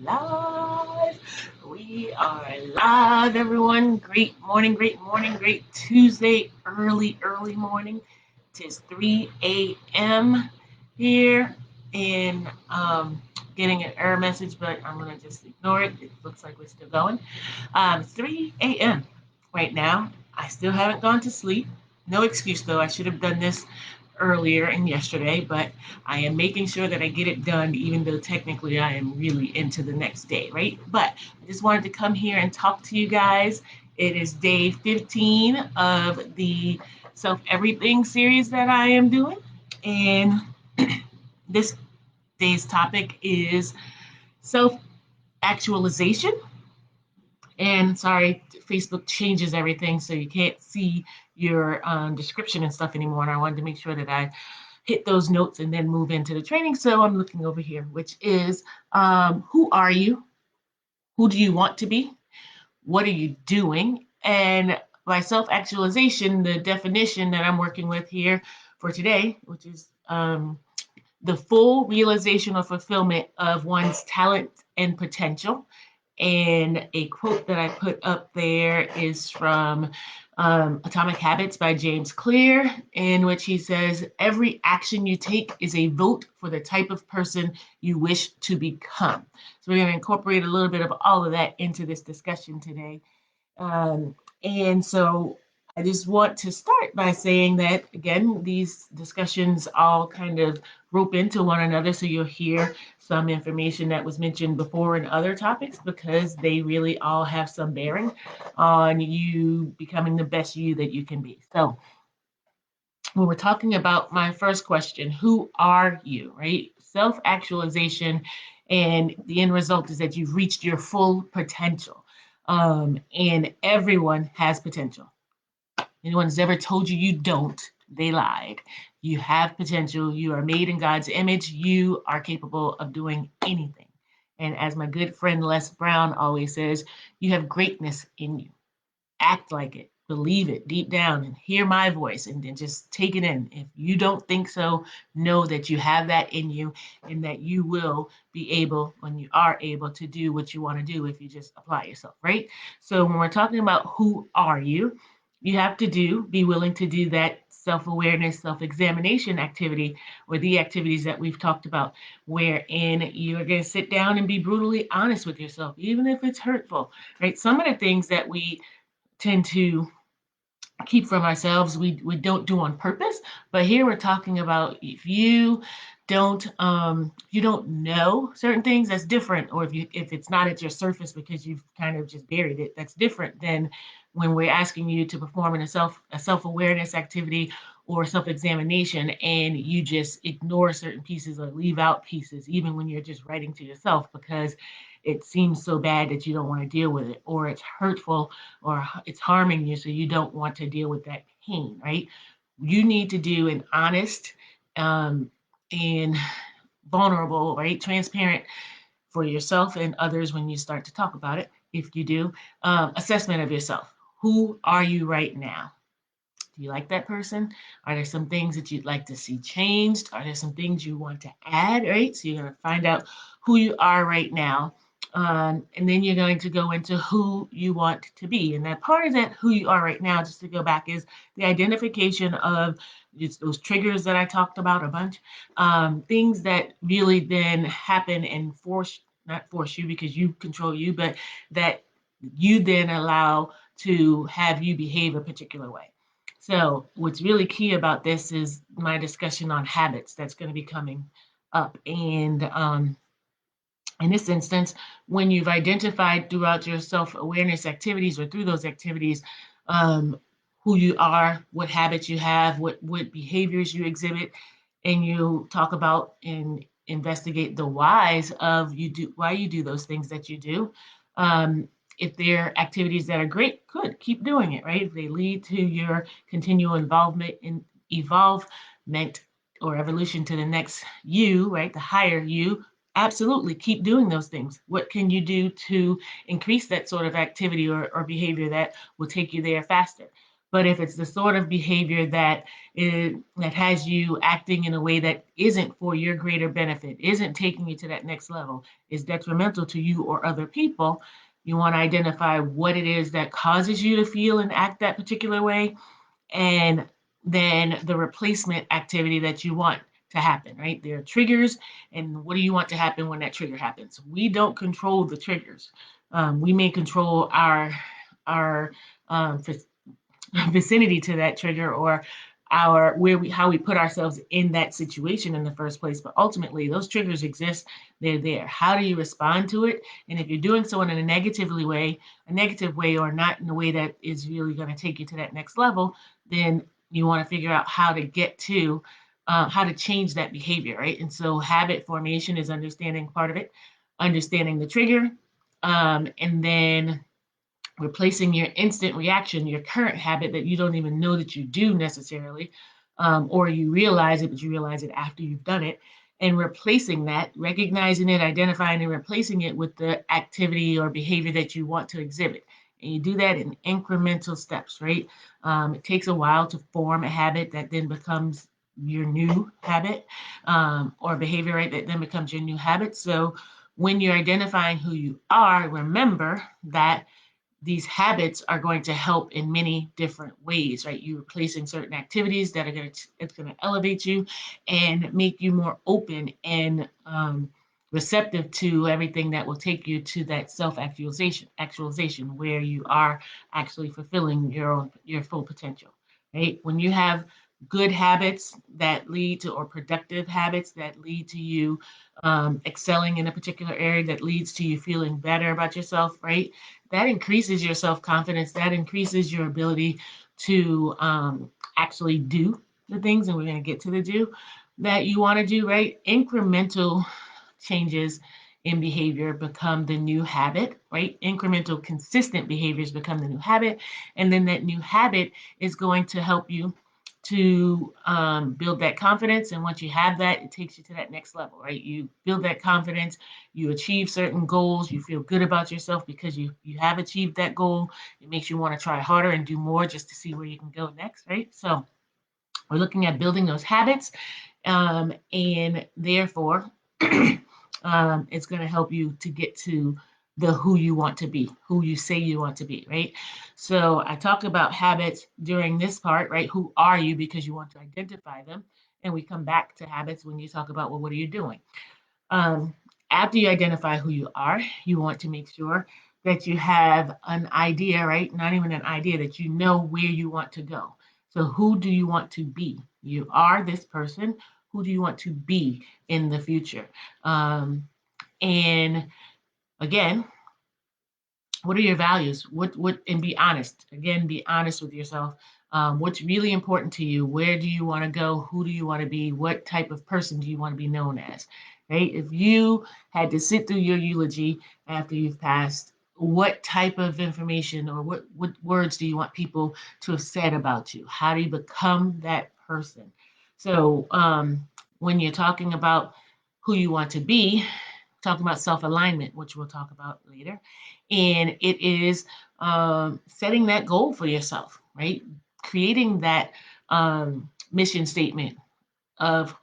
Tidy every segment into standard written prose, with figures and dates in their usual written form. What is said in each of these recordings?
live. We are live, everyone. Great morning, great Tuesday, early morning. Tis 3 a.m. here, and getting an error message, but I'm gonna just ignore it. It looks like we're still going. 3 a.m. right now. I still haven't gone to sleep. No excuse though. I should have done this earlier and yesterday, but I am making sure that I get it done, even though technically I am really into the next day, right? But I just wanted to come here and talk to you guys. It is day 15 of the Self Everything series that I am doing. And this day's topic is self actualization. And sorry, Facebook changes everything, so you can't see your description and stuff anymore. And I wanted to make sure that I hit those notes and then move into the training. So I'm looking over here, which is who are you? Who do you want to be? What are you doing? And by self actualization, the definition that I'm working with here for today, which is the full realization or fulfillment of one's talent and potential. And a quote that I put up there is from Atomic Habits by James Clear, in which he says, every action you take is a vote for the type of person you wish to become. So we're going to incorporate a little bit of all of that into this discussion today. Um, and so I just want to start by saying that, again, these discussions all kind of rope into one another. So you'll hear some information that was mentioned before in other topics because they really all have some bearing on you becoming the best you that you can be. So when we're talking about my first question, who are you, right? Self actualization, and the end result is that you've reached your full potential. And everyone has potential. Anyone who's ever told you you don't, they lied. You have potential. You are made in God's image. You are capable of doing anything. And as my good friend Les Brown always says, you have greatness in you. Act like it, believe it deep down, and hear my voice, and then just take it in. If you don't think so, know that you have that in you, and that you will be able, when you are able, to do what you want to do if you just apply yourself, right? So when we're talking about who are you, you have to be willing to do that self-awareness, self-examination activity, or the activities that we've talked about, wherein you're going to sit down and be brutally honest with yourself, even if it's hurtful, right? Some of the things that we tend to keep from ourselves, we don't do on purpose. But here we're talking about if you don't know certain things, that's different. Or if it's not at your surface because you've kind of just buried it, that's different than when we're asking you to perform in a self-awareness activity or self-examination, and you just ignore certain pieces or leave out pieces, even when you're just writing to yourself because it seems so bad that you don't want to deal with it, or it's hurtful, or it's harming you, so you don't want to deal with that pain, right? You need to do an honest and vulnerable, right? Transparent for yourself and others when you start to talk about it, if you do, assessment of yourself. Who are you right now? Do you like that person? Are there some things that you'd like to see changed? Are there some things you want to add, right? So you're going to find out who you are right now. And then you're going to go into who you want to be. And that part of that, who you are right now, just to go back, is the identification of just those triggers that I talked about a bunch, things that really then happen and not force you because you control you, but that you then allow to have you behave a particular way. So what's really key about this is my discussion on habits that's going to be coming up. And in this instance, when you've identified throughout your self-awareness activities or through those activities who you are, what habits you have, what behaviors you exhibit, and you talk about and investigate the whys of why you do those things that you do. If they're activities that are great, good, keep doing it, right? If they lead to your continual involvement in evolvement or evolution to the next you, right? The higher you, absolutely keep doing those things. What can you do to increase that sort of activity or behavior that will take you there faster? But if it's the sort of behavior that has you acting in a way that isn't for your greater benefit, isn't taking you to that next level, is detrimental to you or other people, you want to identify what it is that causes you to feel and act that particular way, and then the replacement activity that you want to happen, right? There are triggers, and what do you want to happen when that trigger happens? We don't control the triggers. We may control our vicinity to that trigger, or our where we how we put ourselves in that situation in the first place. But ultimately, those triggers exist. They're there. How do you respond to it? And if you're doing so in a negative way, or not in a way that is really going to take you to that next level, then you want to figure out how to get to how to change that behavior, right? And so habit formation is understanding part of it, understanding the trigger, and then replacing your instant reaction, your current habit that you don't even know that you do necessarily, or you realize it, but you realize it after you've done it, and replacing that, recognizing it, identifying and replacing it with the activity or behavior that you want to exhibit. And you do that in incremental steps, right? It takes a while to form a habit that then becomes your new habit, or behavior, right? That then becomes your new habit. So when you're identifying who you are, remember that these habits are going to help in many different ways, right? You're replacing certain activities that are it's going to elevate you and make you more open and receptive to everything that will take you to that actualization where you are actually fulfilling your full potential, right? When you have good habits that lead to, or productive habits that lead to you excelling in a particular area, that leads to you feeling better about yourself, right? That increases your self-confidence, that increases your ability to actually do the things, and we're going to get to the do that you want to do, right? Incremental changes in behavior become the new habit, right? Incremental consistent behaviors become the new habit, and then that new habit is going to help you to build that confidence. And once you have that, it takes you to that next level, right? You build that confidence, you achieve certain goals, you feel good about yourself because you have achieved that goal. It makes you want to try harder and do more just to see where you can go next, right? So we're looking at building those habits, and therefore it's going to help you to get to the who you want to be, who you say you want to be, right? So I talk about habits during this part, right? Who are you, because you want to identify them. And we come back to habits when you talk about, well, what are you doing? Um, After you identify who you are, you want to make sure that you have an idea, right? Not even an idea, that you know where you want to go. So, who do you want to be? You are this person. Who do you want to be in the future? And again, what are your values? And be honest. Again, be honest with yourself. What's really important to you? Where do you want to go? Who do you want to be? What type of person do you want to be known as? Right? If you had to sit through your eulogy after you've passed, what type of information, or what words do you want people to have said about you? How do you become that person? So when you're talking about who you want to be, talking about self-alignment, which we'll talk about later. And it is setting that goal for yourself, right? Creating that mission statement of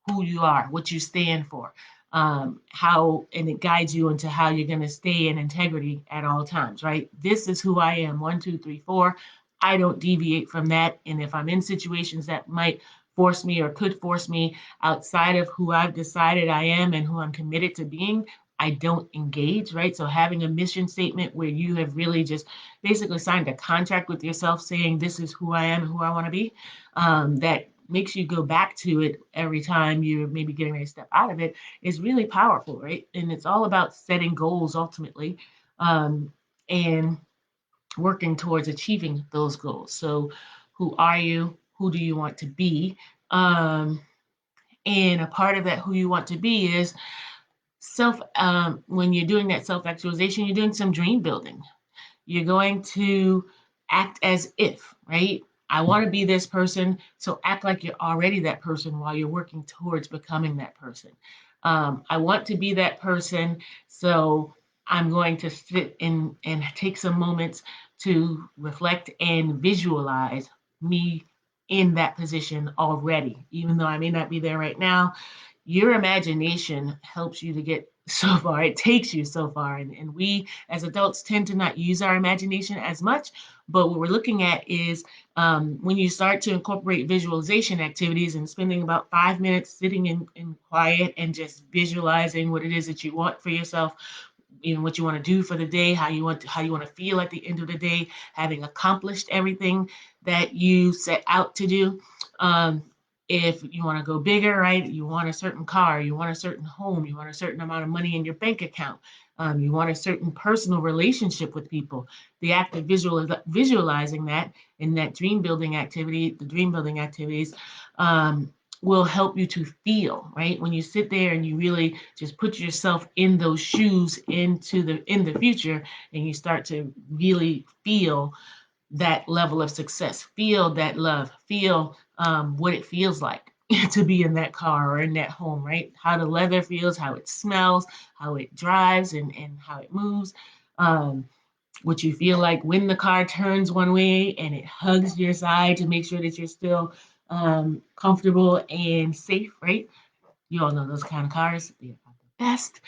who you are, what you stand for, how, and it guides you into how you're going to stay in integrity at all times, right? This is who I am, 1, 2, 3, 4. I don't deviate from that. And if I'm in situations that might force me or could force me outside of who I've decided I am and who I'm committed to being, I don't engage, right? So having a mission statement where you have really just basically signed a contract with yourself saying, this is who I am and who I want to be, that makes you go back to it every time you're maybe getting ready to step out of it, is really powerful, right? And it's all about setting goals ultimately, and working towards achieving those goals. So, who are you? Who do you want to be? And a part of that, who you want to be, is when you're doing that self-actualization, you're doing some dream building. You're going to act as if, right? I want to be this person. So act like you're already that person while you're working towards becoming that person. I want to be that person. So I'm going to sit and take some moments to reflect and visualize me in that position already, even though I may not be there right now. Your imagination helps you to get so far. It takes you so far. And we as adults tend to not use our imagination as much. But what we're looking at is when you start to incorporate visualization activities and spending about 5 minutes sitting in quiet and just visualizing what it is that you want for yourself, what you want to do for the day, how you want to feel at the end of the day, having accomplished everything that you set out to do. Um, if you want to go bigger, right? You want a certain car, you want a certain home, you want a certain amount of money in your bank account, you want a certain personal relationship with people. The act of visualizing that in that dream building activity, the dream building activities, um, will help you to feel, right? When you sit there and you really just put yourself in those shoes in the future, and you start to really feel that level of success, feel that love, feel what it feels like to be in that car or in that home, right? How the leather feels, how it smells, how it drives, and how it moves. What you feel like when the car turns one way and it hugs your side to make sure that you're still comfortable and safe, right? You all know those kind of cars. They're not the best.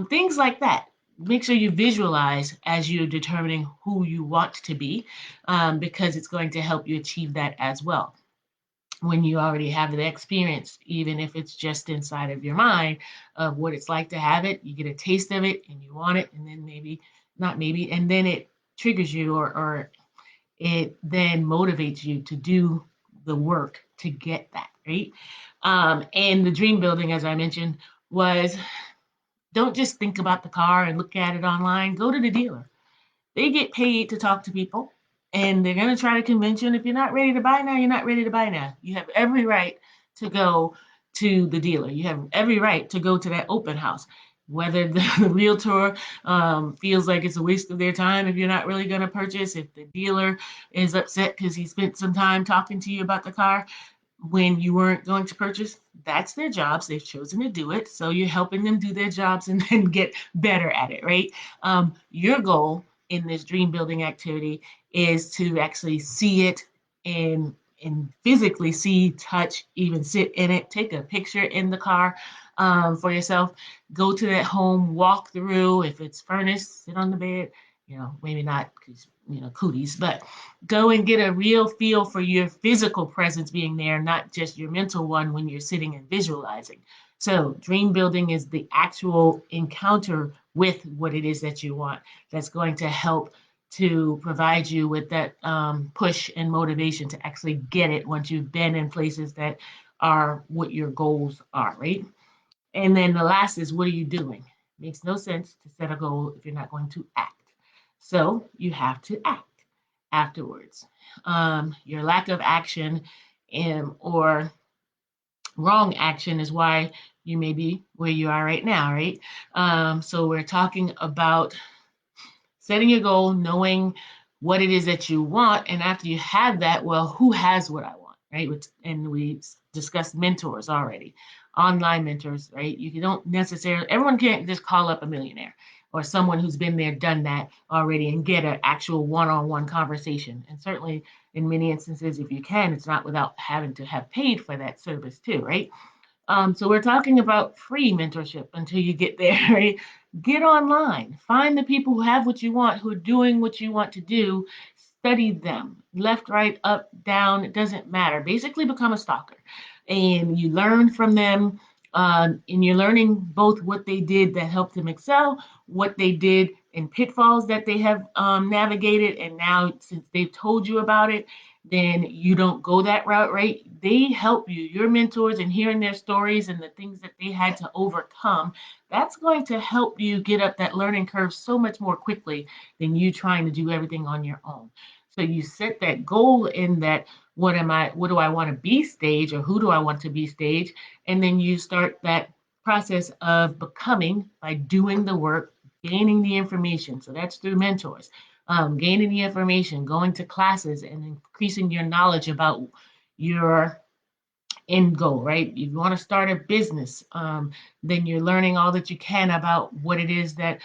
Things like that. Make sure you visualize as you're determining who you want to be, because it's going to help you achieve that as well. When you already have the experience, even if it's just inside of your mind of what it's like to have it, you get a taste of it and you want it, and then maybe, not maybe, and then it triggers you, or it then motivates you to do the work to get that, right? And the dream building, as I mentioned, was don't just think about the car and look at it online. Go to the dealer. They get paid to talk to people, and they're going to try to convince you. And if you're not ready to buy now, you're not ready to buy now. You have every right to go to the dealer. You have every right to go to that open house. Whether the realtor feels like it's a waste of their time if you're not really going to purchase, if the dealer is upset because he spent some time talking to you about the car when you weren't going to purchase, that's their jobs. They've chosen to do it. So you're helping them do their jobs and then get better at it, right? Your goal in this dream building activity is to actually see it and physically see, touch, even sit in it, take a picture in the car for yourself, go to that home, walk through. If it's furnished, sit on the bed, maybe not because, cooties, but go and get a real feel for your physical presence being there, not just your mental one when you're sitting and visualizing. So, dream building is the actual encounter with what it is that you want that's going to help to provide you with that push and motivation to actually get it once you've been in places that are what your goals are, right? And then the last is, what are you doing? Makes no sense to set a goal if you're not going to act. So you have to act afterwards. Your lack of action or wrong action is why you may be where you are right now, right? So we're talking about setting a goal, knowing what it is that you want, and after you have that, well, who has what I want, right? And we discussed mentors already, online mentors, right? You don't necessarily, everyone can't just call up a millionaire or someone who's been there, done that already, and get an actual one-on-one conversation. And certainly, in many instances, if you can, it's not without having to have paid for that service too, right? So we're talking about free mentorship until you get there, right? Get online, find the people who have what you want, who are doing what you want to do, study them, left, right, up, down, it doesn't matter. Basically, become a stalker, and you learn from them. And you're learning both what they did that helped them excel, what they did and pitfalls that they have navigated, and now since they've told you about it, then you don't go that route, right? They help you, your mentors, and hearing their stories and the things that they had to overcome. That's going to help you get up that learning curve so much more quickly than you trying to do everything on your own. So you set that goal in that what do I want to be stage, or who do I want to be stage? And then you start that process of becoming by doing the work, gaining the information. So that's through mentors, gaining the information, going to classes, and increasing your knowledge about your end goal, right? If you want to start a business, then you're learning all that you can about what it is that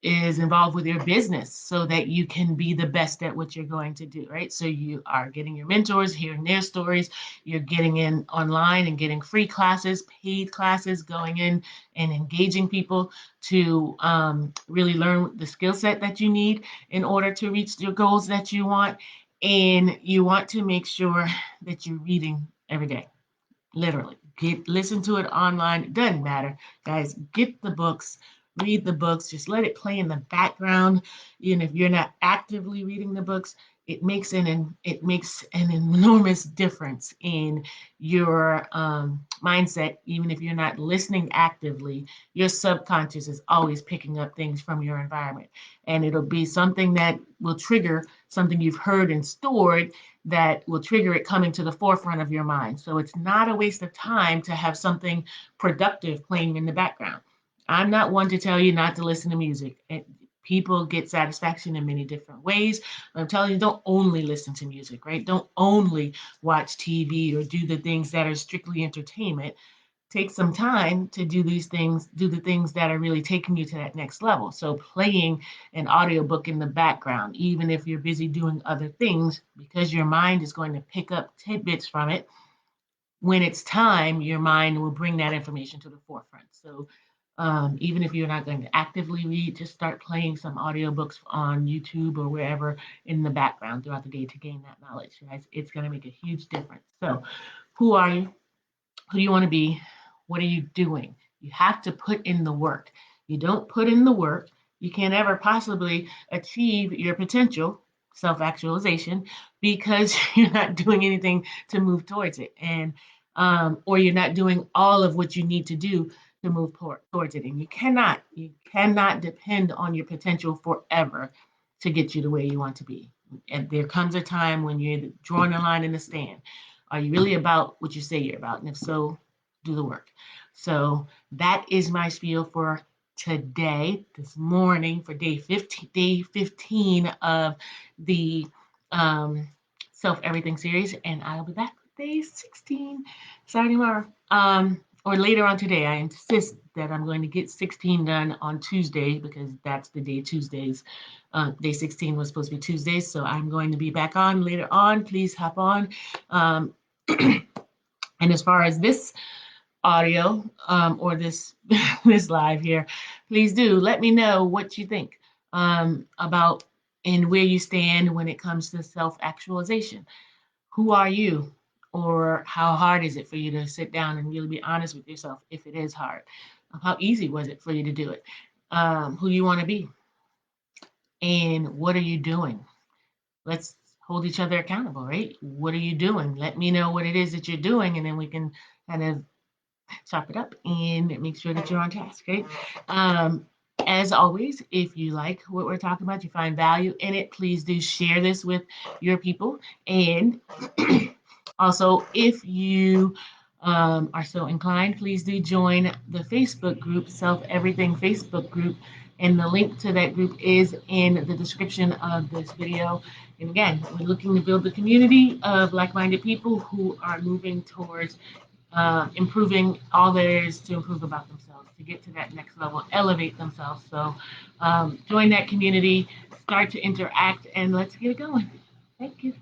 is involved with your business so that you can be the best at what you're going to do, right? So you are getting your mentors, hearing their stories, you're getting in online and getting free classes, paid classes, going in and engaging people to really learn the skill set that you need in order to reach your goals that you want. And you want to make sure that you're reading every day. Literally, listen to it online. It doesn't matter, guys. Get the books, read the books. Just let it play in the background. Even if you're not actively reading the books, it makes an enormous difference in your mindset. Even if you're not listening actively, your subconscious is always picking up things from your environment, and it'll be something that will trigger something you've heard and stored that will trigger it coming to the forefront of your mind. So it's not a waste of time to have something productive playing in the background. I'm not one to tell you not to listen to music. People get satisfaction in many different ways. I'm telling you, don't only listen to music, right? Don't only watch TV or do the things that are strictly entertainment. Take some time to do these things, do the things that are really taking you to that next level. So playing an audiobook in the background, even if you're busy doing other things, because your mind is going to pick up tidbits from it. When it's time, your mind will bring that information to the forefront. So even if you're not going to actively read, just start playing some audiobooks on YouTube or wherever in the background throughout the day to gain that knowledge. Guys, it's going to make a huge difference. So who are you? Who do you want to be? What are you doing? You have to put in the work. You don't put in the work, you can't ever possibly achieve your potential, self actualization, because you're not doing anything to move towards it. And or you're not doing all of what you need to do to move towards it. And you cannot depend on your potential forever to get you to where you want to be. And there comes a time when you're drawing a line in the sand. Are you really about what you say you're about? And if so, do the work. So that is my spiel for today, this morning, for day 15 of the um, Self Everything series. And I'll be back with day 16 starting tomorrow. Or later on today. I insist that I'm going to get 16 done on Tuesday because that's the day Tuesdays. Day 16 was supposed to be Tuesdays. So I'm going to be back on later on. Please hop on. Um, and as far as this audio or this this live here, please do let me know what you think about and where you stand when it comes to self-actualization. Who are you? Or how hard is it for you to sit down and really be honest with yourself if it is hard? How easy was it for you to do it? Who you want to be? And what are you doing? Let's hold each other accountable, right? What are you doing? Let me know what it is that you're doing, and then we can kind of chop it up and make sure that you're on task, right? Um, as always, if you like what we're talking about, you find value in it, please do share this with your people. And also, if you are so inclined, please do join the Facebook group, Self Everything Facebook group. And the link to that group is in the description of this video. And again, we're looking to build a community of like minded people who are moving towards improving all there is to improve about themselves, to get to that next level, elevate themselves. So join that community, start to interact, and let's get it going. Thank you.